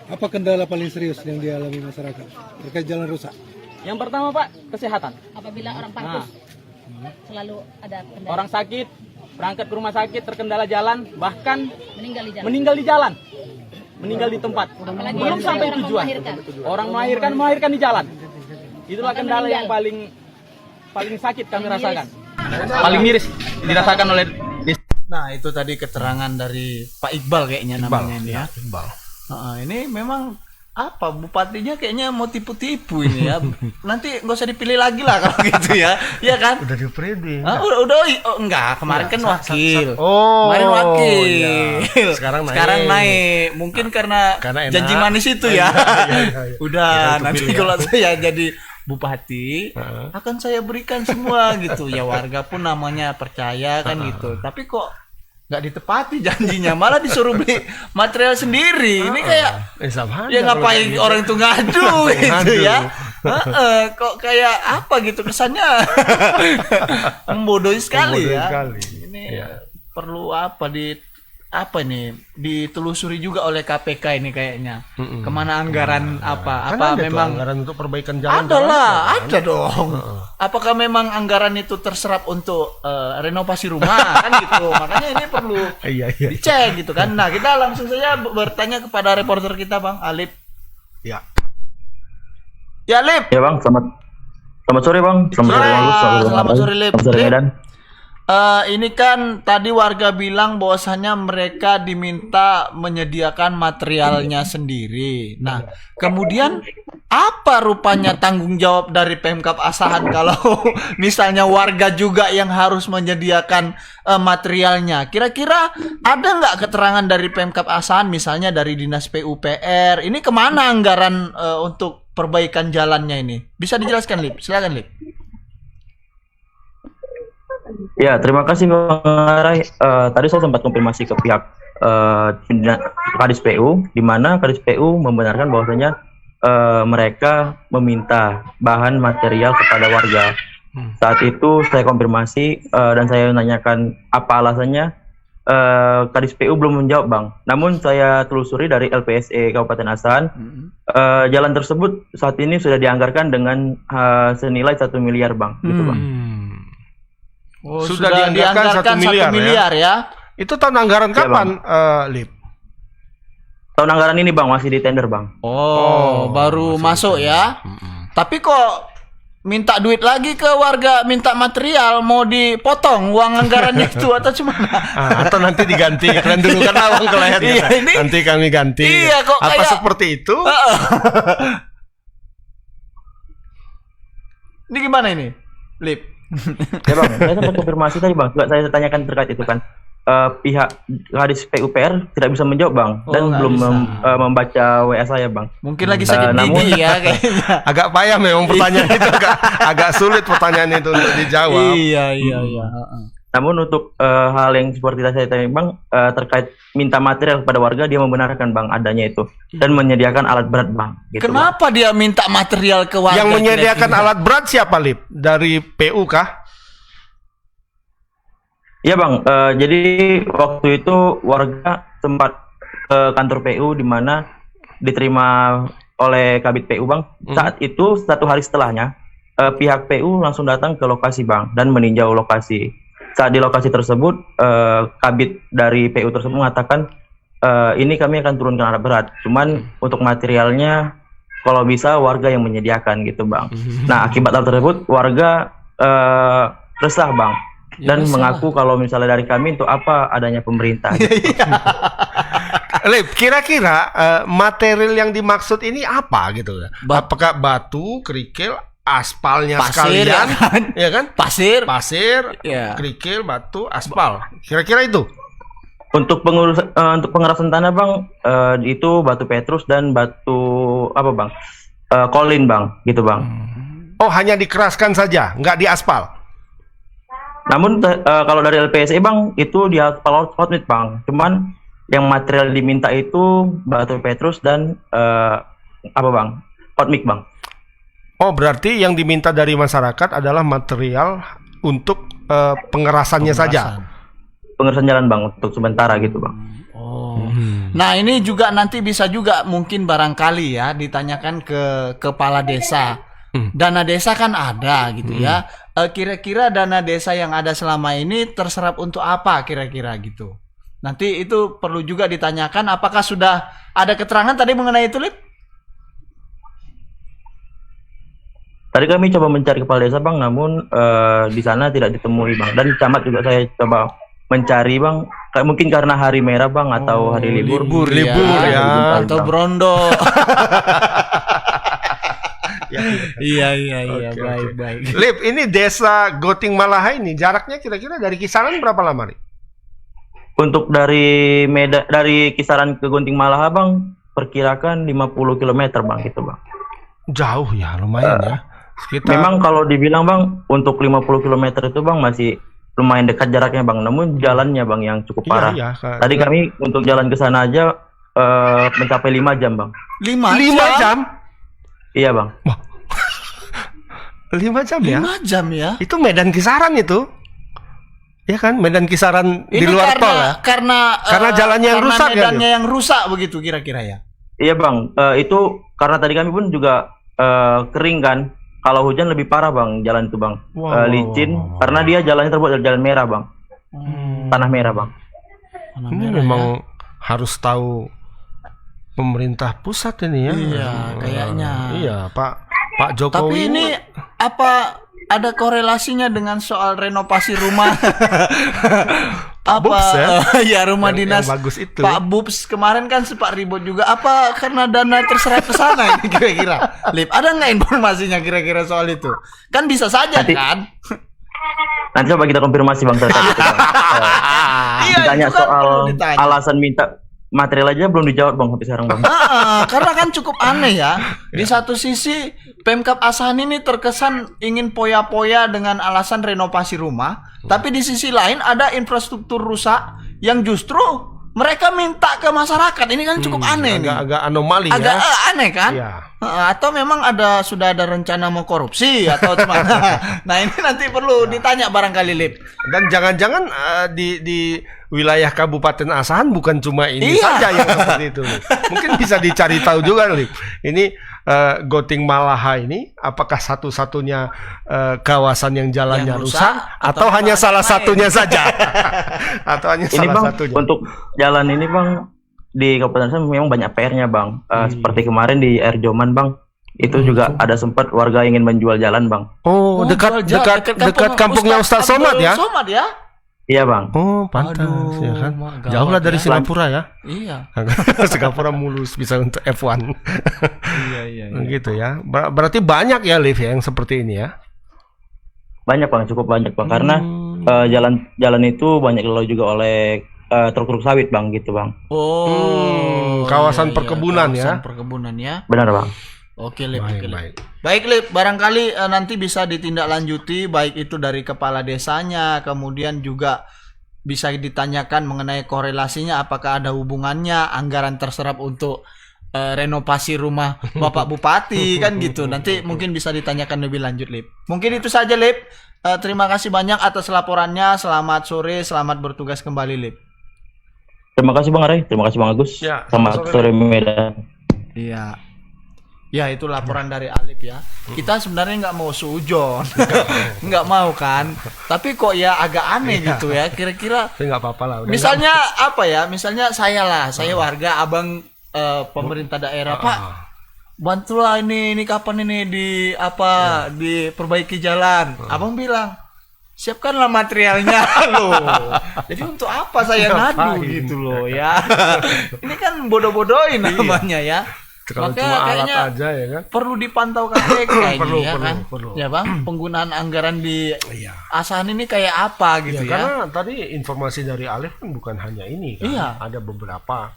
Apa kendala paling serius yang dialami masyarakat terkait jalan rusak? Yang pertama, Pak, kesehatan. Apabila orang parkir selalu ada kendala. Orang sakit berangkat ke rumah sakit terkendala jalan, bahkan meninggal di jalan. meninggal di tempat. Apalagi Belum sampai tujuan. Orang melahirkan di jalan. Itulah kendala yang paling sakit kami rasakan. Paling miris dirasakan oleh. Nah, itu tadi keterangan dari Pak Iqbal kayaknya namanya ini ya. Iqbal. Ini memang apa, bupatinya kayaknya mau tipu-tipu ini ya. Nanti nggak usah dipilih lagi lah kalau gitu ya. Iya kan? Udah diprediksi. Udah enggak, kemarin kan wakil. Kemarin Oh, wakil. iya. Sekarang naik. Mungkin karena janji manis itu ya. Udah, nanti kalau saya jadi bupati akan saya berikan semua gitu. Ya warga pun namanya percaya kan gitu. Tapi kok nggak ditepati janjinya, malah disuruh beli material sendiri. Ini kayak ya ngapain gitu. Orang itu ngadu gitu ya. Kok kayak apa gitu kesannya. Membodohi sekali ya. Ini perlu ini ditelusuri juga oleh KPK ini kayaknya. Kemana anggaran apa memang anggaran untuk perbaikan jalan? Ada dong. Apakah memang anggaran itu terserap untuk renovasi rumah kan gitu. Makanya ini perlu dicek gitu kan. Nah, kita langsung saja bertanya kepada reporter kita Bang Alip. Ya. Ya, Lip. Ya, Bang. Selamat sore, Bang. Selamat sore, Lip. Selamat sore, Medan. Ini kan tadi warga bilang bahwasannya mereka diminta menyediakan materialnya sendiri. Nah, kemudian apa rupanya tanggung jawab dari Pemkab Asahan kalau misalnya warga juga yang harus menyediakan materialnya? Kira-kira ada nggak keterangan dari Pemkab Asahan, misalnya dari Dinas PUPR? Ini kemana anggaran untuk perbaikan jalannya ini? Bisa dijelaskan, Lip? Silakan, Lip. Ya, terima kasih Bang Rai. Tadi saya sempat konfirmasi ke pihak Kadis PU, di mana Kadis PU membenarkan bahwasanya mereka meminta bahan material kepada warga. Saat itu saya konfirmasi dan saya menanyakan apa alasannya. Kadis PU belum menjawab, Bang. Namun saya telusuri dari LPSE Kabupaten Asahan, jalan tersebut saat ini sudah dianggarkan dengan senilai 1 miliar, Bang. Gitu, Bang. Sudah dianggarkan 1 miliar ya? Itu tahun anggaran kapan, Lip? Tahun anggaran ini, Bang, masih di tender, Bang. Baru masuk ya. Tapi kok minta duit lagi ke warga, minta material, mau dipotong uang anggarannya itu atau cuma atau nanti diganti kalian dulu kan uang kalian nanti kami ganti. Iya, kok apa kayak seperti itu? Ini gimana ini, Lip? Ya, Bang, saya sempat konfirmasi tadi, Bang. Saya tanyakan terkait itu kan. Pihak Kadis PUPR tidak bisa menjawab, Bang, dan belum membaca WA saya, Bang. Mungkin lagi sakit gigi ya kayaknya. Agak payah memang pertanyaan itu, agak sulit pertanyaan itu untuk dijawab. Iya. Namun untuk hal yang seperti saya tadi Bang, terkait minta material kepada warga, dia membenarkan Bang adanya itu dan menyediakan alat berat Bang. Gitu, Kenapa dia minta material ke warga? Yang menyediakan alat berat siapa, Lip? Dari PU kah? Iya Bang, jadi waktu itu warga sempat ke kantor PU di mana diterima oleh Kabid PU Bang. Saat itu 1 hari setelahnya pihak PU langsung datang ke lokasi Bang dan meninjau lokasi. Saat di lokasi tersebut Kabid dari PU tersebut mengatakan ini kami akan turunkan alat berat. Cuman untuk materialnya kalau bisa warga yang menyediakan gitu Bang. Nah akibat hal tersebut warga resah Bang. Dan mengaku kalau misalnya dari kami untuk apa adanya pemerintah. Gitu. Lip, kira-kira material yang dimaksud ini apa gitu ya? Apakah batu, kerikil, aspalnya pasir, sekalian, ya kan? Pasir, ya. Kerikil, batu, aspal. Kira-kira itu. Untuk pengerasan tanah Bang, itu batu petrus dan batu apa Bang? Kolin Bang, gitu Bang. Oh, hanya dikeraskan saja, nggak diaspal. Namun kalau dari LPSE Bang itu di aspal hot mix Bang. Cuman yang material diminta itu batu petrus dan apa Bang? Hot mix Bang. Oh, berarti yang diminta dari masyarakat adalah material untuk pengerasannya saja. Pengerasan jalan Bang untuk sementara gitu Bang. Oh. Nah, ini juga nanti bisa juga mungkin barangkali ya ditanyakan ke kepala desa. Dana desa kan ada gitu ya. Kira-kira dana desa yang ada selama ini terserap untuk apa kira-kira gitu. Nanti itu perlu juga ditanyakan apakah sudah ada keterangan tadi mengenai itu, Lip? Tadi kami coba mencari kepala desa Bang, namun di sana tidak ditemui Bang. Dan camat juga saya coba mencari Bang, mungkin karena hari merah Bang atau hari libur. Libur ya. Atau Brondo. Iya, baik. Lip, ini desa Goting Malahai ini jaraknya kira-kira dari kisaran berapa lama, Lip? Untuk dari dari kisaran ke Gunting Malaha Bang, perkirakan 50 km Bang gitu Bang. Jauh ya, lumayan ya. Sekitar... Memang kalau dibilang Bang, untuk 50 km itu Bang masih lumayan dekat jaraknya Bang, namun jalannya Bang yang cukup parah. Tadi kami untuk jalan ke sana aja mencapai 5 jam Bang. 5 jam? Iya Bang. 5 jam ya? 5 jam ya? Itu medan kisaran itu. Ya kan, medan kisaran ini di luar tol ya? Karena jalannya yang rusak ya? medannya yang rusak begitu kira-kira ya? Iya Bang, itu karena tadi kami pun juga kering kan. Kalau hujan lebih parah Bang, jalan itu Bang. Licin, karena dia jalannya terbuat dari jalan merah Bang. Tanah merah Bang. Ini memang harus tahu pemerintah pusat ini ya. Iya, kayaknya. Iya, Pak Jokowi. Tapi ini apa ada korelasinya dengan soal renovasi rumah? Bubs ya? Ya rumah dinas yang bagus itu. Pak Bubs kemarin kan sempat ribut juga. Apa karena dana terserap ke sana ini kira-kira? Lip, ada nggak informasinya kira-kira soal itu? Kan bisa saja kan? Nanti coba kita konfirmasi Bang terkait itu Bang. Ditanya soal alasan minta material aja belum dijawab Bang sampai sekarang Bang. Karena kan cukup aneh ya. Di satu sisi Pemkab Asahan ini terkesan ingin poya-poya dengan alasan renovasi rumah, tapi di sisi lain ada infrastruktur rusak yang justru mereka minta ke masyarakat. Ini kan cukup aneh nih. Agak anomali ya. Agak aneh kan? Iya. Atau memang sudah ada rencana mau korupsi atau gimana? Nah, ini nanti perlu ditanya barangkali, Lip. Dan jangan-jangan di wilayah Kabupaten Asahan bukan cuma ini saja yang seperti itu. Mungkin bisa dicari tahu juga, Lip. Ini Goting Malaha ini apakah satu-satunya kawasan yang jalannya rusak atau hanya salah satunya saja? Atau hanya ini salah Bang, satunya? untuk jalan ini Bang di Kabupaten Asahan memang banyak PR-nya Bang. Seperti kemarin di Air Joman Bang, itu juga ada sempat warga ingin menjual jalan Bang. Oh, dekat kampungnya Ustaz Somad ya? Somad ya? Iya Bang. Oh, pantas ya kan. Jauh lah dari Singapura ya. Iya. Singapura mulus bisa untuk F1. Iya. Gitu ya. Berarti banyak ya lift ya yang seperti ini ya. Banyak Bang, cukup banyak Bang, karena jalan itu banyak dilalui juga oleh truk-truk sawit Bang gitu Bang. Oh. Kawasan perkebunan ya. Kawasan perkebunan ya. Benar Bang. Oke, Lip. Baik. Lip, barangkali nanti bisa ditindaklanjuti baik itu dari kepala desanya, kemudian juga bisa ditanyakan mengenai korelasinya apakah ada hubungannya anggaran terserap untuk renovasi rumah Bapak Bupati kan gitu. Nanti mungkin bisa ditanyakan lebih lanjut, Lip. Mungkin itu saja, Lip. Terima kasih banyak atas laporannya. Selamat sore, selamat bertugas kembali, Lip. Terima kasih Bang Arai, terima kasih Bang Agus. Ya, selamat sore Medan. Iya. Ya itu laporan dari Alip ya. Kita sebenarnya nggak mau sujon, nggak mau kan. Tapi kok ya agak aneh gitu ya. Kira-kira. Tapi nggak apa-apa lah. Misalnya apa ya? Misalnya saya warga, abang pemerintah daerah, Pak. Bantulah ini kapan ini diperbaiki jalan. Abang bilang, siapkanlah materialnya loh. Jadi untuk apa saya ngadu gitu loh ya. Ini kan bodoh-bododoin namanya ya. Kalau Maka cuma alat kayaknya aja ya kan. perlu dipantau KPK ini ya kan. Perlu. Ya Bang, penggunaan anggaran di Asahan ini kayak apa gitu ya. Karena tadi informasi dari Alif kan bukan hanya ini kan. Iya. Ada beberapa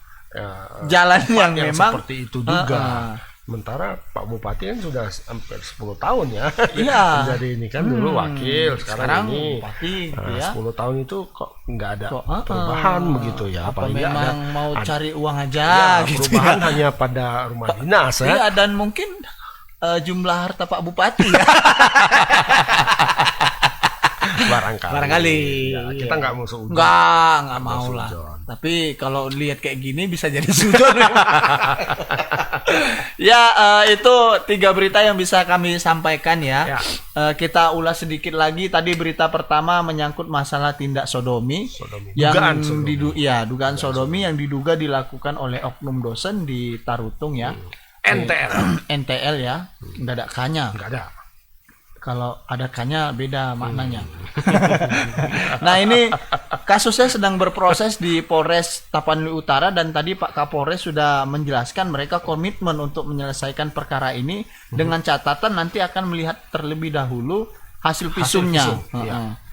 jalan yang memang seperti itu juga. Sementara Pak Bupati kan sudah hampir 10 tahun ya. Iya. Jadi ini kan dulu wakil, sekarang ini bupati gitu ya. 10 tahun itu kok nggak ada perubahan begitu ya. Apa memang mau cari uang aja ya, gitu perubahan ya. hanya pada rumah dinas ya. Iya, dan mungkin jumlah harta Pak Bupati ya. Barangkali. Ya, kita nggak mau sujon. Nggak mau lah. Tapi kalau lihat kayak gini bisa jadi sujon. Ya, itu 3 berita yang bisa kami sampaikan ya. Kita ulas sedikit lagi. Tadi berita pertama menyangkut masalah tindak sodomi. Dugaan sodomi yang diduga dilakukan oleh oknum dosen di Tarutung ya. NTL ya. Nggak ada K-nya. Nggak ada. Kalau ada K-nya beda maknanya. Nah, ini kasusnya sedang berproses di Polres Tapanuli Utara dan tadi Pak Kapolres sudah menjelaskan mereka komitmen untuk menyelesaikan perkara ini dengan catatan nanti akan melihat terlebih dahulu hasil visumnya.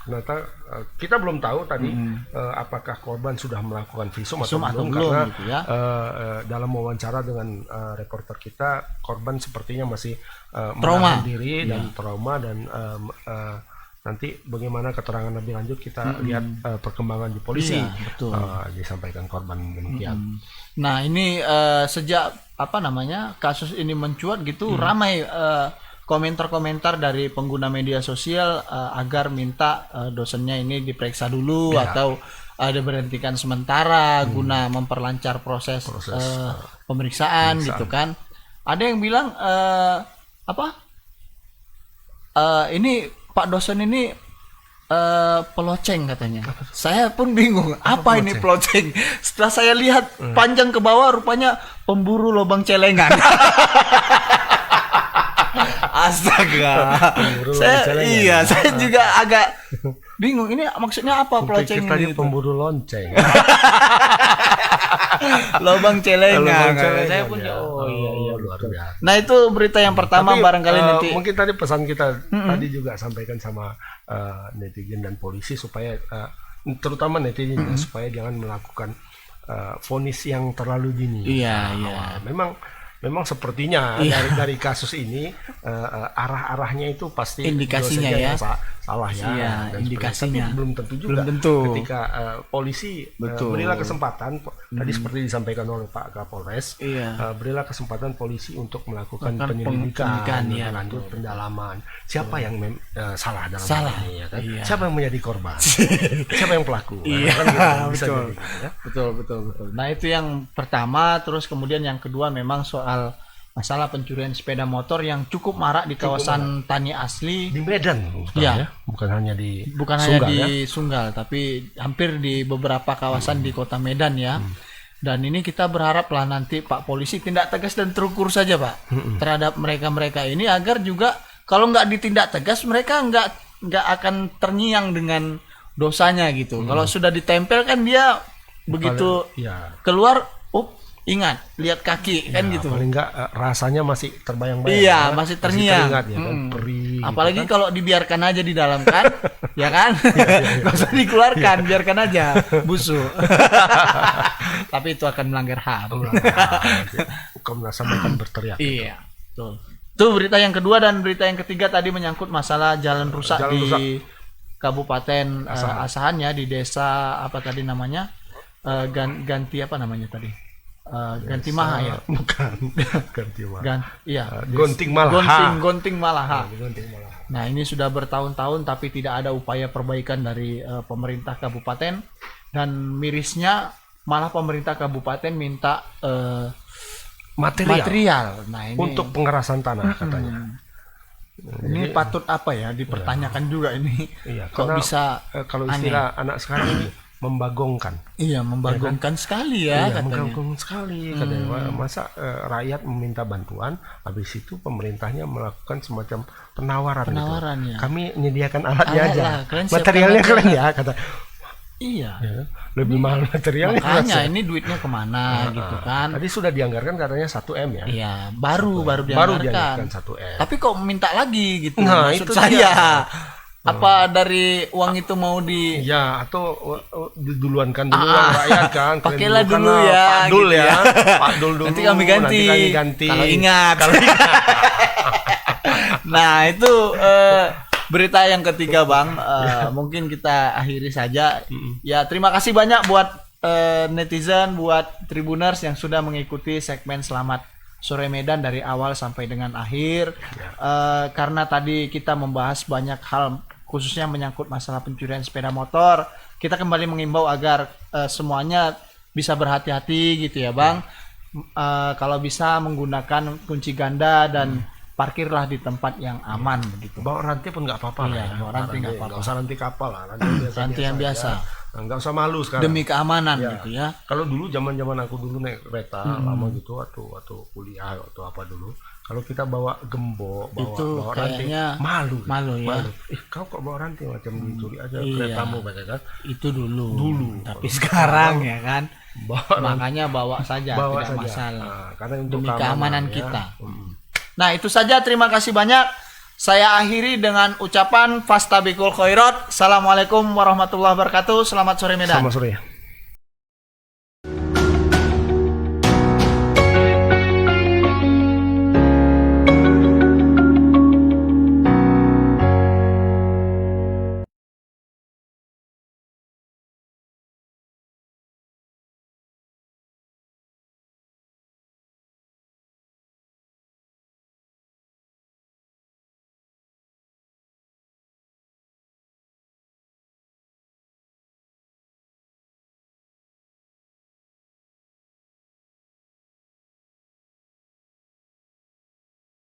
Ternyata kita belum tahu tadi apakah korban sudah melakukan visum atau belum karena gitu ya. Dalam wawancara dengan reporter kita korban sepertinya masih trauma menahan diri dan trauma dan nanti bagaimana keterangan lebih lanjut kita lihat perkembangan di polisi. Betul. Disampaikan korban demikian. Nah, ini sejak kasus ini mencuat gitu ramai komentar-komentar dari pengguna media sosial agar minta dosennya ini diperiksa dulu atau diberhentikan sementara guna memperlancar proses pemeriksaan gitu kan. Ada yang bilang ini Pak dosen ini peloceng katanya. Saya pun bingung apa ini peloceng. Setelah saya lihat panjang ke bawah rupanya pemburu lubang celengan. Astaga. Saya juga agak bingung ini maksudnya apa peloceng ini. Pemburu lonceng. Lubang celengan. Saya pun luar biasa. Nah, itu berita yang pertama. Tapi, barangkali nanti mungkin tadi pesan kita tadi juga sampaikan sama netizen dan polisi supaya terutama netizen supaya jangan melakukan vonis yang terlalu dini. Iya. Memang sepertinya dari kasus ini arah-arahnya itu pasti indikasinya ya salah ya. Iya, indikasinya. Tapi belum tentu juga. Ketika polisi berilah kesempatan tadi seperti disampaikan oleh Pak Kapolres, berilah kesempatan polisi untuk melakukan penyelidikan lanjut pendalaman. Siapa yang salah dalam ini ya kan? Siapa yang menjadi korban? Siapa yang pelaku? Betul. Nah, itu yang pertama. Terus kemudian yang kedua memang soal masalah pencurian sepeda motor yang cukup marak di kawasan Tani Asli di Medan. Bukan hanya di Sunggal, tapi hampir di beberapa kawasan di Kota Medan ya. Dan ini kita berharaplah nanti Pak Polisi tindak tegas dan terukur saja Pak terhadap mereka ini agar juga kalau nggak ditindak tegas mereka nggak akan terngiang dengan dosanya gitu. Kalau sudah ditempel kan dia begitu keluar ingat, lihat kaki kan gitu. Paling enggak rasanya masih terbayang-bayang. Iya, masih terngiang. Masih teringat, ya, kan? Perih, apalagi gitu kan? kalau dibiarkan aja di dalam kan, ya kan? Gak usah dikeluarkan, biarkan aja busuk. Tapi itu akan melanggar HAM. Komnas HAM akan berteriak. Iya. Betul. Itu berita yang kedua, dan berita yang ketiga tadi menyangkut masalah jalan rusak di Kabupaten Asahan ya, di desa apa tadi namanya? Ganti apa namanya tadi? Ganti Maha ya. Bukan. Ganti Maha. Gonting Malaha. Gonting Malaha. Nah, ini sudah bertahun-tahun tapi tidak ada upaya perbaikan dari pemerintah kabupaten, dan mirisnya malah pemerintah kabupaten minta material. Nah, ini untuk pengerasan tanah katanya. Ini patut apa ya dipertanyakan juga ini. Iya, kok bisa kalau istilah anak sekarang ini membagongkan. Iya, membagongkan sekali ya katanya. Membagongkan sekali katanya. Masa rakyat meminta bantuan, habis itu pemerintahnya melakukan semacam penawaran gitu. Ya. Kami menyediakan alatnya aja. Materialnya kalian ya kata. Iya. Lebih mahal materialnya. Makanya ini duitnya kemana gitu kan. Tadi sudah dianggarkan katanya 1 M ya. Iya, baru dianggarkan 1 M. Tapi kok minta lagi gitu. Nah, maksud itu saya. Apa dari uang itu mau atau diduluankan dulu uang rakyat kan. Pakailah dulu ya. Pak Dul gitu ya. Pak Dul dulu. Nanti kami ganti. Kalau ingat. Nah, itu berita yang ketiga Bang, mungkin kita akhiri saja. Ya, terima kasih banyak buat netizen, buat Tribuners yang sudah mengikuti segmen Selamat Sore Medan dari awal sampai dengan akhir. Karena tadi kita membahas banyak hal, khususnya menyangkut masalah pencurian sepeda motor. Kita kembali mengimbau agar semuanya bisa berhati-hati gitu ya Bang. Kalau bisa menggunakan kunci ganda dan parkirlah di tempat yang aman begitu. Bawa rantai pun nggak apa-apa lah. Bawa rantai nggak apa-apa. Nggak usah rantai kapal lah. Rantai yang biasa. Nggak usah malu sekarang. Demi keamanan gitu ya. Kalau dulu zaman aku dulu naik kereta lama gitu atau kuliah atau apa dulu. Kalau kita bawa gembok, bawa rantai, malu ya. Kau kok bawa rantai macam dicuri aja keretamu kan? Itu dulu. Tapi sekarang ya kan. Makanya bawa saja, tidak masalah. Karena untuk demi keamanan kita. Nah, itu saja, terima kasih banyak. Saya akhiri dengan ucapan Fastabikul Khairat. Assalamualaikum warahmatullahi wabarakatuh. Selamat sore Medan. Selamat sore.